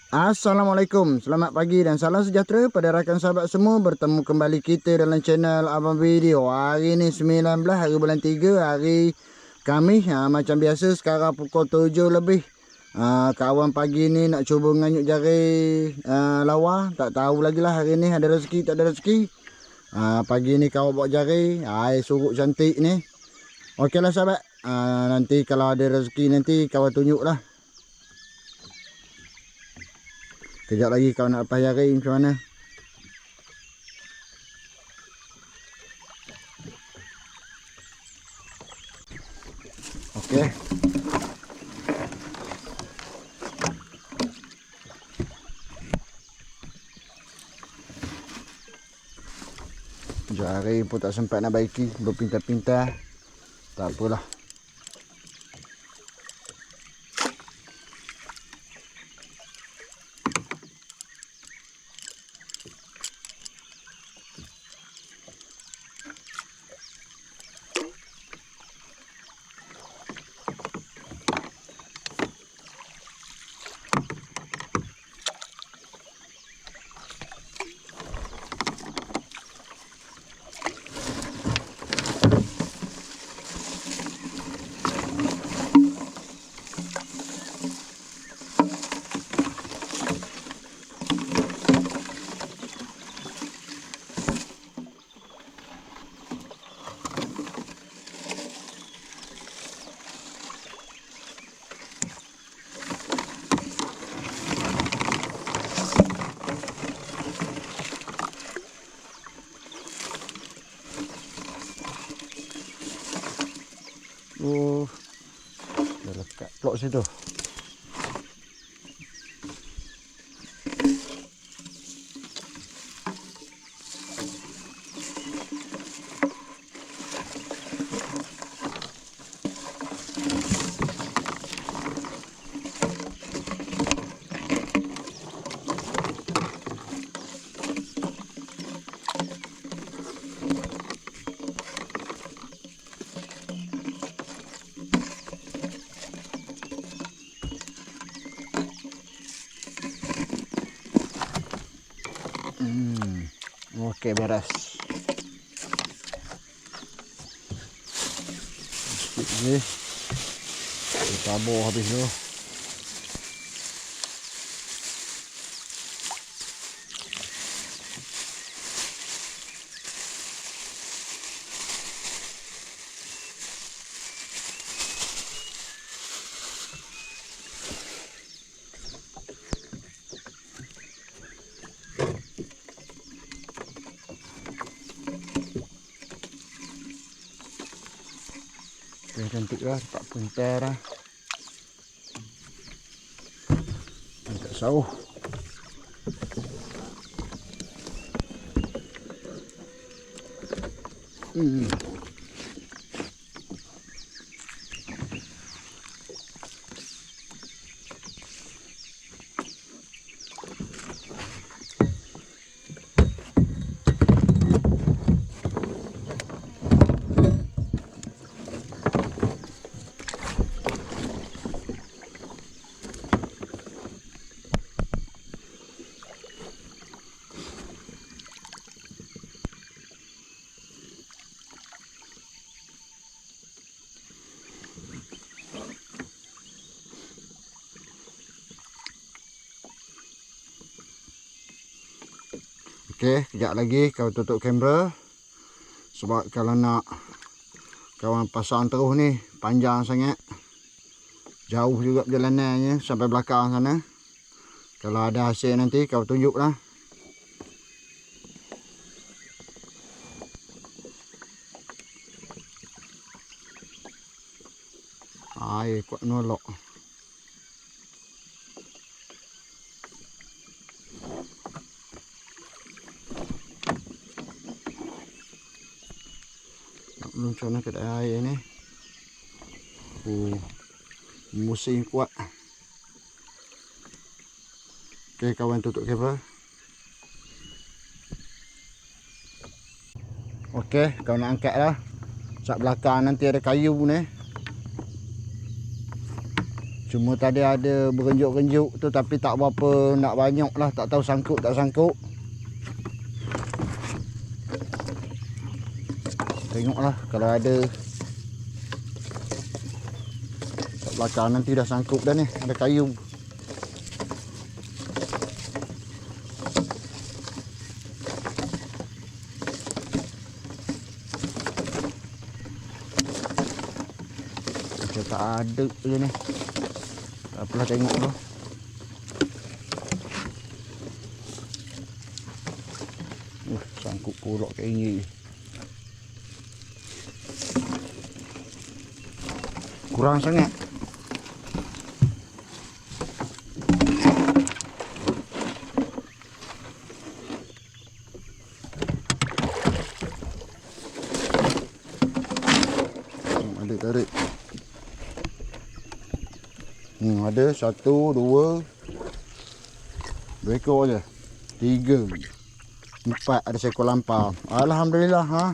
Assalamualaikum, selamat pagi dan salam sejahtera pada rakan sahabat semua. Bertemu kembali kita dalam channel Abang Video. Hari ni 19 hari bulan 3, hari Khamis. Macam biasa sekarang pukul 7 lebih. Kawan pagi ni nak cuba nganyut jari lawa. Tak tahu lagi lah hari ni ada rezeki tak ada rezeki. Pagi ni kawan bawa jari, air surut cantik ni. Okeylah sahabat, nanti kalau ada rezeki nanti kawan tunjuk lah. Kejap lagi kau nak lepas jari macam mana. Okey. Jari pun tak sempat nak baiki, berpintar-pintar. Tak apalah. Dah lekat plot situ. Okey, beres. Sikit lagi. Kita tabur habis dulu. Cantik lah, tak pintar lah. Tak sauh. Okey, kejap lagi kau tutup kamera. Sebab kalau nak kawan pasang terus ni panjang sangat. Jauh juga perjalanannya sampai belakang sana. Kalau ada hasil nanti kau tunjuklah. Air kuat nolok. Belum macam mana keadaan air ni. Musim kuat. Okey, kawan tutup kamera. Okey, kau nak angkat lah. Kat belakang nanti ada kayu ni. Cuma tadi ada berenjuk-renjuk tu, tapi tak berapa nak banyak lah. Tak tahu sangkut tak sangkut. Tengoklah kalau ada. Kat belakang nanti dah sangkut dah ni. Ada kayu. Macam tak ada je ni. Tak apalah, tengok tu. Sangkut pulak kat ini. Kurang sangat. Ada tarik. Ada 1, 2 ekor je. 3 4 ada seekor lampau. Alhamdulillah ha.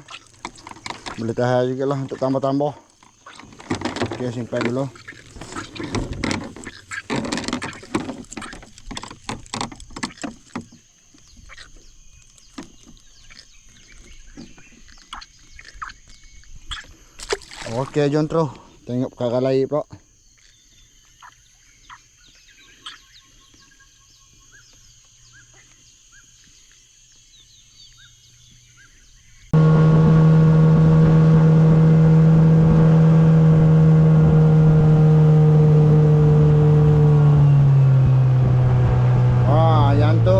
Boleh tahan jugalah untuk tambah-tambah. Okey, simpan dulu. Okey, jom terus tengok perkara lain pula.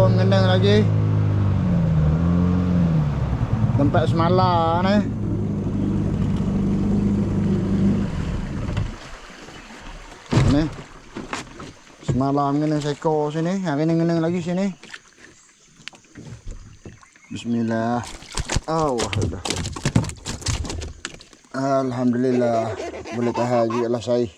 Mengenang lagi tempat semalam ni. Ni semalam mengenang seekor sini, hari ni mengenang lagi sini. Bismillah. Alhamdulillah, boleh tahan juga lah saya.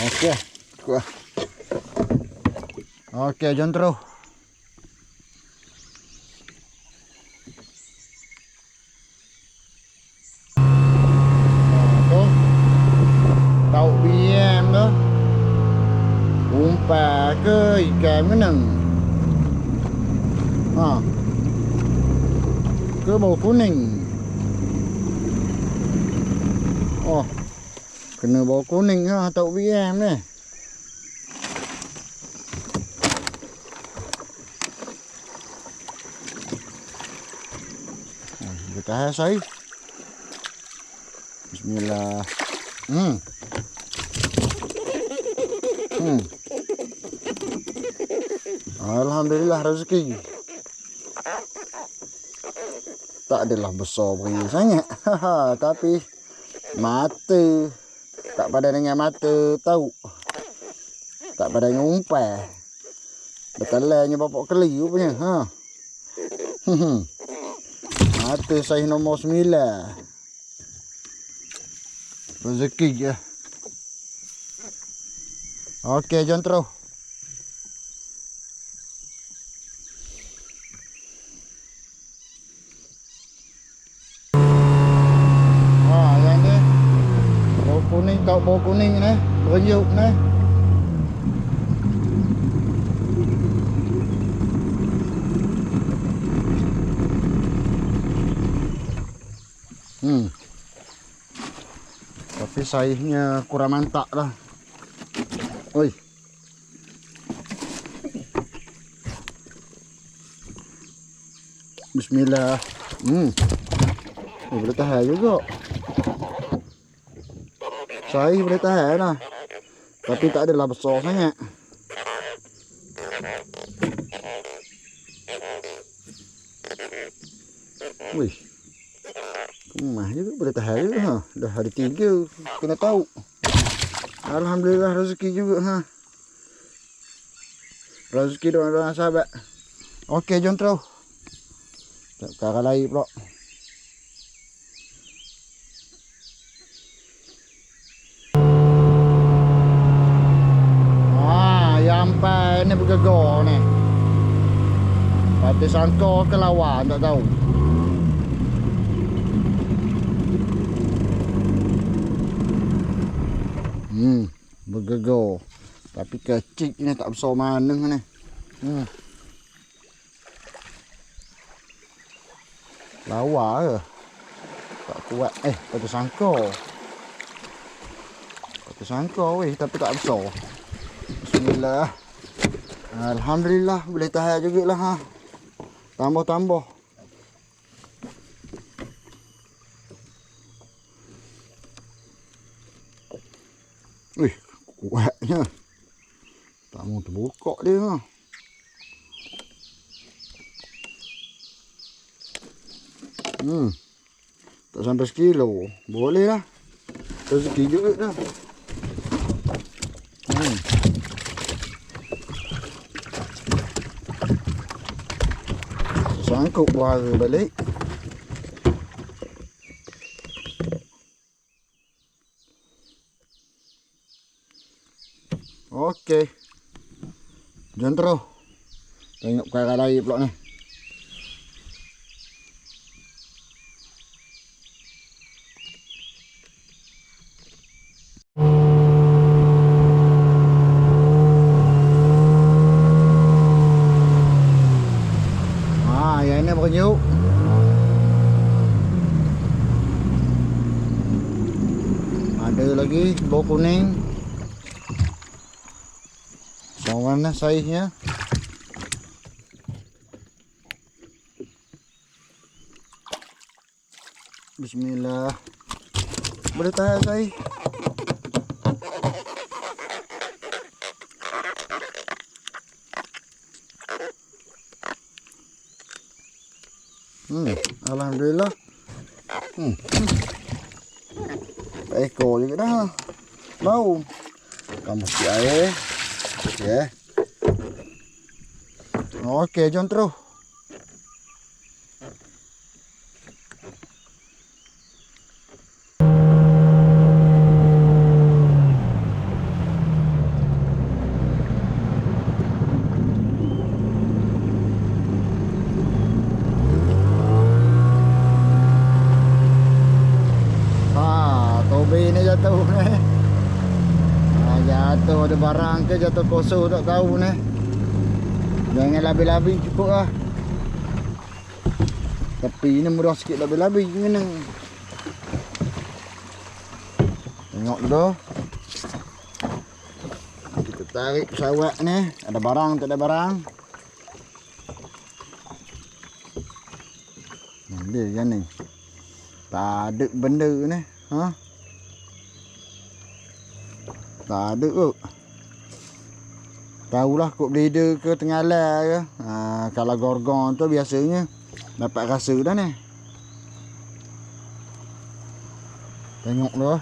Okey, kuat. Okey, jom terus. Tàu BM đó. Umpan ke ikan menang. Ke bau kuning. Oh. Kena bau kuning ha, tau BM ni. Dia tahan saya. Bismillah. Alhamdulillah rezeki. Tak adalah besar beri sangat. Tapi mata tak pada dengan mata tahu. Tak pada dengan umpan. Betalanya bapak keli rupanya. Mata saiz nombor 9. Rezeki je. Okey, jom terus. Yang ni bau kuning, tau bau kuning ni, berenjuk ni. Tapi saiznya kurang mantap lah. Oi. Bismillah. Boleh tahan juga. Saiz boleh tahan lah. Tapi tak adalah besar sangat. Wih. Kemah juga boleh tahan juga ha. Dah ada 3, kena tahu. Alhamdulillah rezeki juga ha. Rezeki doa-doa sahabat. Okey, jom terus. Perkara lain pula. Sampai ni bergegar ni. Patut sangka ke lawan tak tahu. Bergegar. Tapi kecil ni tak besar mana ni. Lawa ke? Tak kuat. Patut sangka. Patut sangka weh tapi tak besar. Bismillah. Alhamdulillah boleh tahan jugalah ha. Tambah-tambah. Wih, kuatnya. Tak mau terbuka dia ha. Tak sampai sekilo. Boleh lah. Rezeki juga dah. Sangkut buara balik. Okey. Jangan terus. Tengok perkara lain pula ni. Yang ini bernyuk. Ada lagi bau kuning. Warna saiznya. Bismillah. Boleh tahan saiz. Alhamdulillah. Ekor juga dah. Bau. Kamu si air. Okey. Okey, jom terus. Tobe ni jatuh ni. Jatuh ada barang ke jatuh kosong tak tahu ni. Jangan labi-labi cukup lah. Tapi ni murah sikit labi-labi kena. Tengok dulu. Kita tarik pesawat ni. Ada barang tak ada barang. Dia kan ni. Tak ada benda ni. Ha? Tak ada kot. Tahulah kot blader ke tenggalan ke. Kalau gorgon tu biasanya dapat rasa dah ni. Tengok dulu.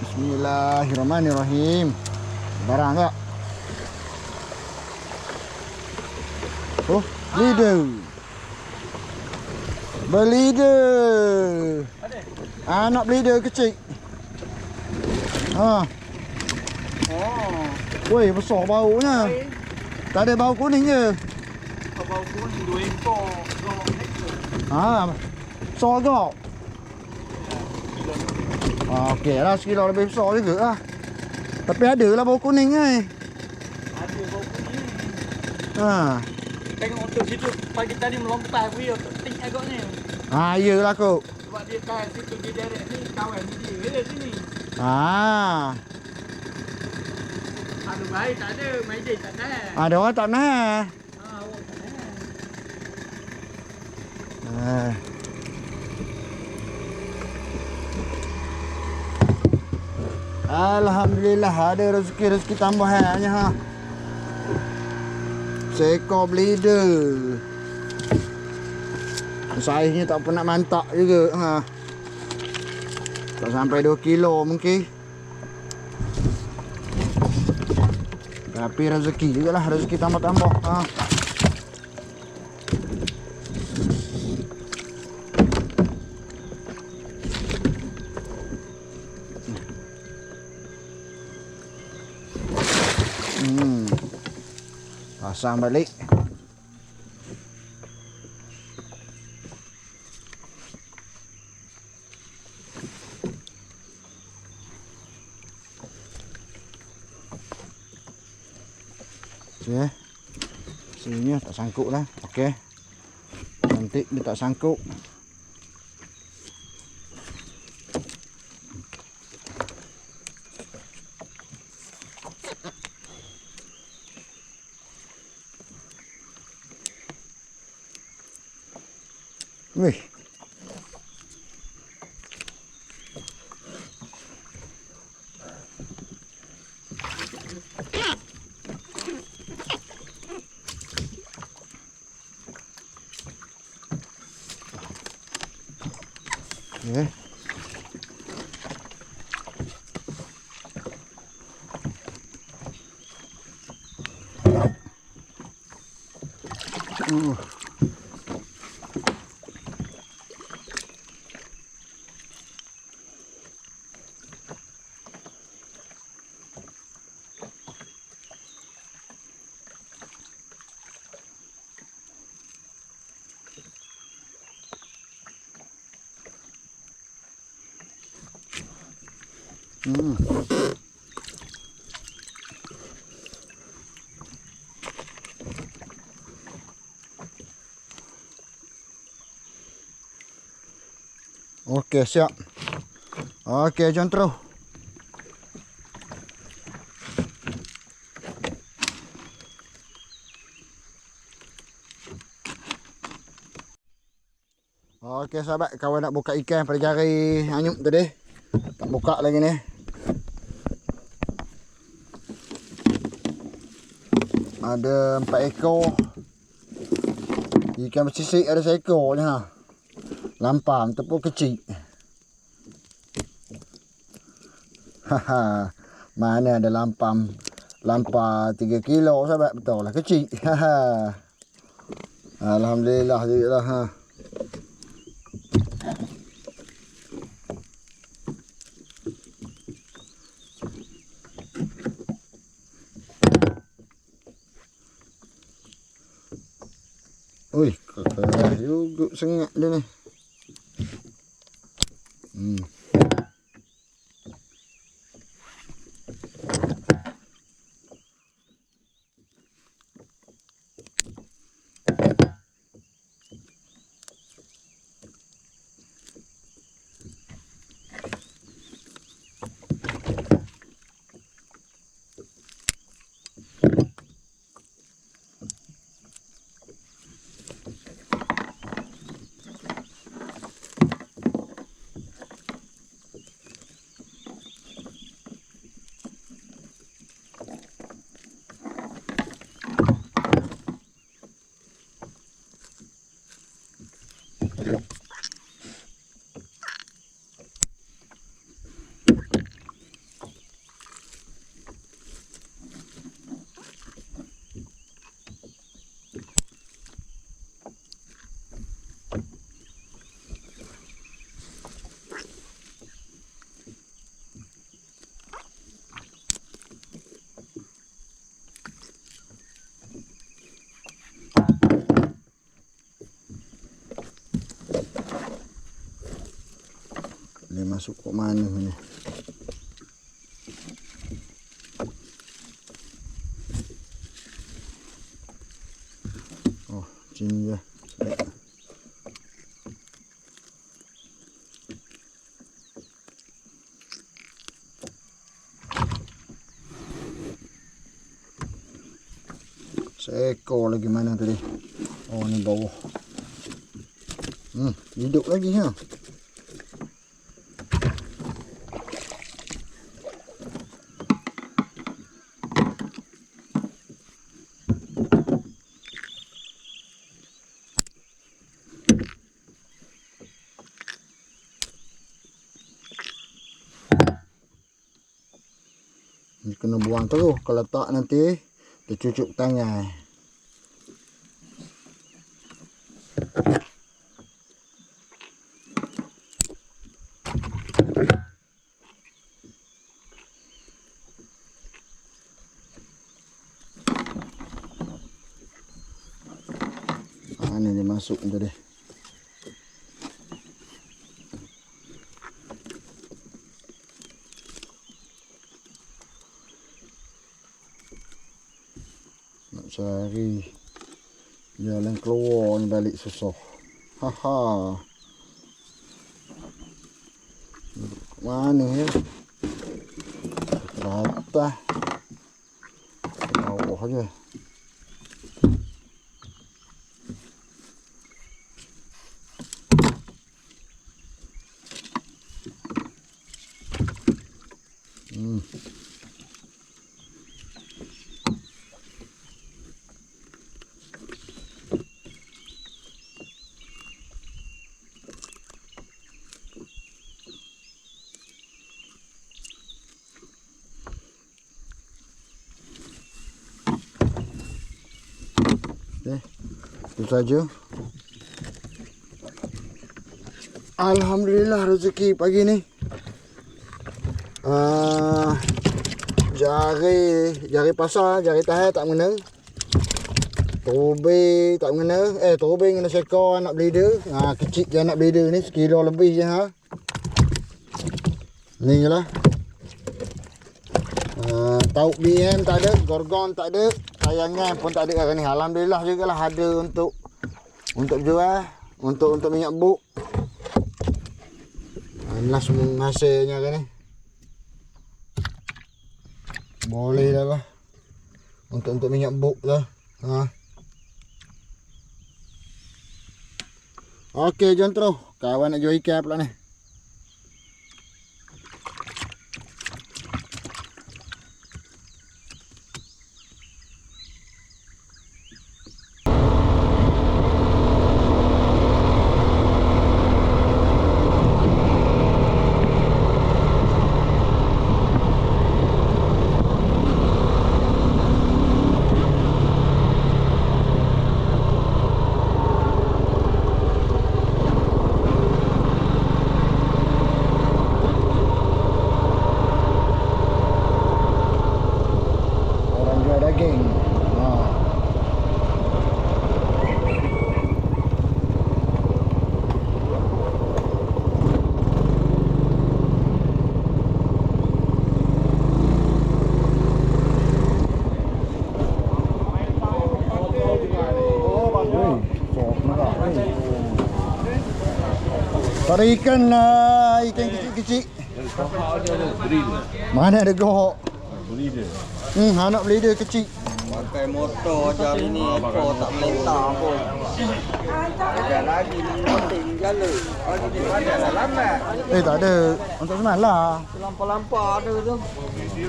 Bismillahirrahmanirrahim. Barang tak? Oh, leader. Berleader. Anak leader kecil. Ha. Oh. Woi, besar baunya. Tak ada bau kuning je. Bau kuning 2 ekor. Besar ke? Okey lah, sekilo lebih besar juga lah. Tapi ada lah bau kuning ni. Ada bau kuning. Tengok untuk situ pagi tadi melompat aku tik agaknya. Iyalah kok. Sebab dia tahan situ dia direct ni kawan dia sini. Ada baik tak ada, meja tak ada. Ada orang tak nak. Awak tak ada. Alhamdulillah ada rezeki tambahannya ha. Seekor bleeder. Saiznya tak pernah mantak juga. Ha. Tak sampai 2 kilo mungkin. Tapi rezeki jugalah, rezeki tambah-tambah. Ha. Pasang balik. Okey. Sini tak sangkut lah. Okey. Nanti dia tak sangkut. Wih. Okay. Okey, siap. Okey, jom terus. Okey sahabat, kawan nak buka ikan pada jari hanyut tadi. Tak buka lagi ni. Ada 4 ekor. Ikan bersisik ada seekor je ha. Lampam tepuk kecil. Haha. Mana ada lampam. Lampar 3 kilo sahabat, betul lah kecil. Haha. Alhamdulillah jugalah ha. Ui, kakak juga sengak dia ni. Dia masuk kok mana ni? Oh, sini je. Seekor lagi mana tadi? Oh, ni bawah. Hidup lagi ha. Kena buang terus. Kalau tak nanti tercucuk tangan. Ni dia masuk tu dia. Nak cari jalan keluar ni balik susah. Haha. Mana ya? Atas. Bawah je. Itu saja. Alhamdulillah rezeki pagi ni. Jari pasar, jari tahir tak mengena. Tobe tak mengena. Tobe kena sekor anak bleeder. Kecil je anak bleeder ni, 1 kilo lebih je ha. Ni je lah. Tauk BM tak ada, gorgon tak ada, sayangan pun tak ada hari ni. Alhamdulillah jugalah ada untuk jual, untuk minyak buk. Inilah semua hasilnya hari ni. Boleh dah lah. Untuk minyak buk lah. Okey, jom terus. Kawan nak jual ikan pula ni. Tak ada ikan lah, ikan kecil-kecil. Mana ada gohok? Beli dia. Anak beli dia kecil. Pakai motor je hari ni, ekor tak melentar pun. Sekejap lagi ni tinggal le. Di mana dah lambat. Tak ada. Untuk semalam. Lampau-lampau ada tu.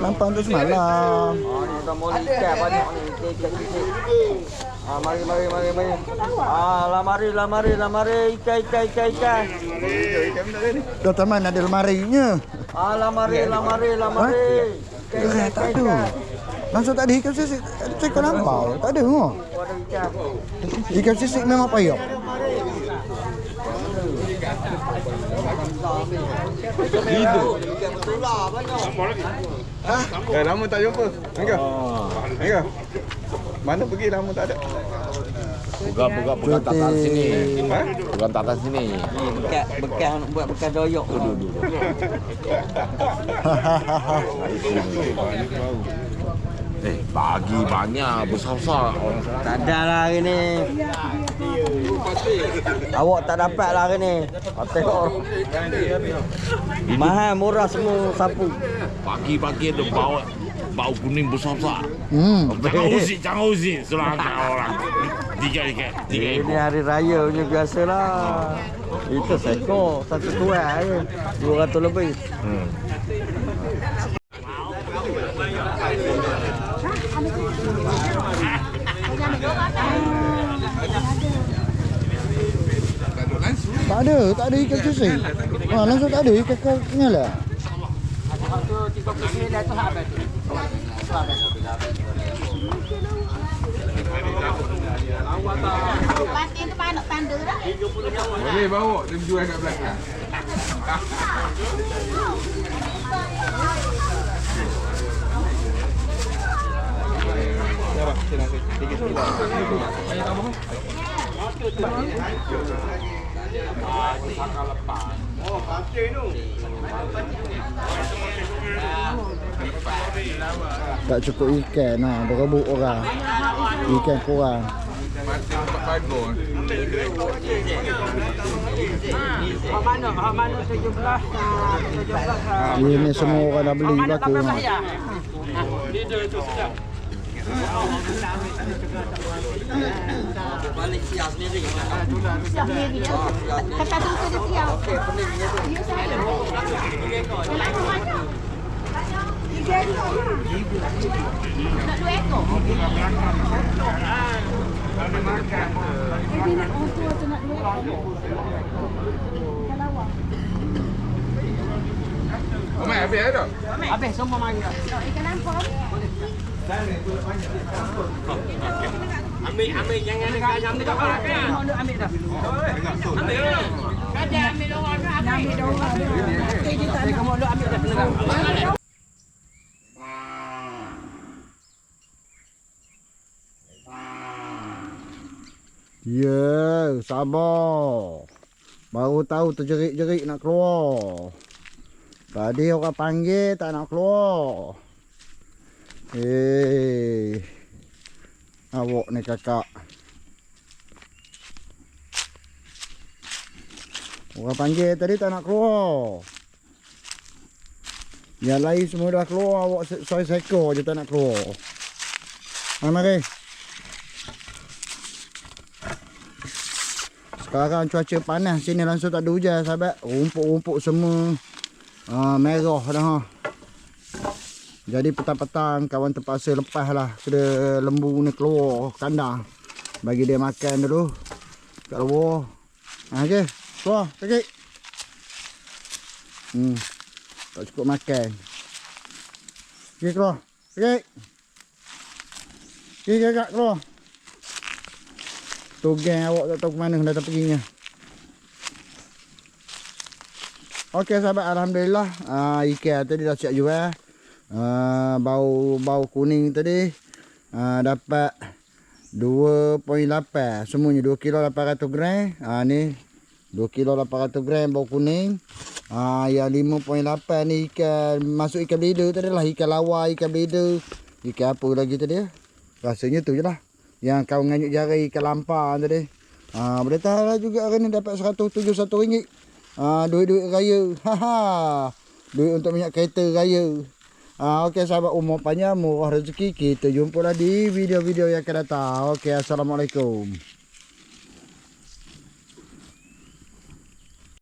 Lampau untuk semalam. Ni dah mau ikan banyak ni, ikan kecil. Mari. Lamari. Ikan. Dah taman ada lemarinya. Lamari. Tak ada. Langsung tak ada ikan sisik. Cekal lampau. Tak ada semua. Ikan sisik memang payah. Hidup. Ikan bertular banyak. Lama tak jumpa. Engkau. Mana pergi lama tak ada. Bukan takkan sini. Bukan takkan sini. Bekas buat bekas doyok dulu. Bagi banyak besar-besar. Tak ada lah hari ni. Awak tak dapat lah hari ni. Tengok. Mahal murah semua sapu. Pagi-pagi ada bau kuning besar-besar. Jangan usik selangkah orang. Tiga Ini hari raya punya biasalah. Itu sekor, satu tuai je. 200 lebih. Tak ada ikan sisik. Langsung tak ada ikan lah. 39 tu apa tu? Batin tu mana tanda dah. Boleh bawa dia jual kat belakang. Tak cukup ikan nah, berebut orang. Ikan kurang. Mati tempat pagar. Mana 17. Ini semua orang dah beli laku. Balik siap sendiri. Siap ni dia. Kata tu dia siap. Okey, peningnya tu. Dia saya. Nak mana? Tiga ekor. Nak 2 ekor. Ini nak untuk tu nak 2 ekor. Kalawang. Omai habis dah. Habis semua mari dah. Ikan ampau. Ambil jangan dekat ayam dekat orang kan. Nak ambil dah. Ambil dah. Kada ambil orang dah. Ambil dah orang. Kita kamu lu ambil dah penegang. Ya, sabar. Baru tahu terjerit-jerit nak keluar. Tadi orang panggil tak nak keluar. Awak ni kakak. Orang panggil tadi tak nak keluar. Yang lain semua dah keluar, awak seekor je tak nak keluar. Mari. Sekarang cuaca panas sini langsung tak ada hujan sahabat. Rumput-rumput semua merah dah ha. Jadi petang-petang kawan terpaksa lepas lah sudah lembu ni keluar kandang. Bagi dia makan dulu kat luar. Okey, keluar sikit. Tak cukup makan. Okey, keluar sikit. Okey kakak keluar. Tu geng awak tak tahu ke mana dah perginya. Okey sahabat, alhamdulillah ikan tadi dah siap jual. Bau kuning tadi dapat 2.8, semuanya 2 kilo 800 gram. Ni 2 kilo 800 gram bau kuning. Yang 5.8 ni ikan, masuk ikan beda tadi lah, ikan lawa, ikan beda, ikan apa lagi tadi. Rasanya tu je lah. Yang kau nganyut jari ikan lampar tadi. Boleh tahan lah juga hari ni dapat RM171. Duit-duit raya. Duit untuk minyak kereta raya. Okey sahabat, umur panjang, murah rezeki. Kita jumpa lagi di video-video yang akan datang. Okey, assalamualaikum.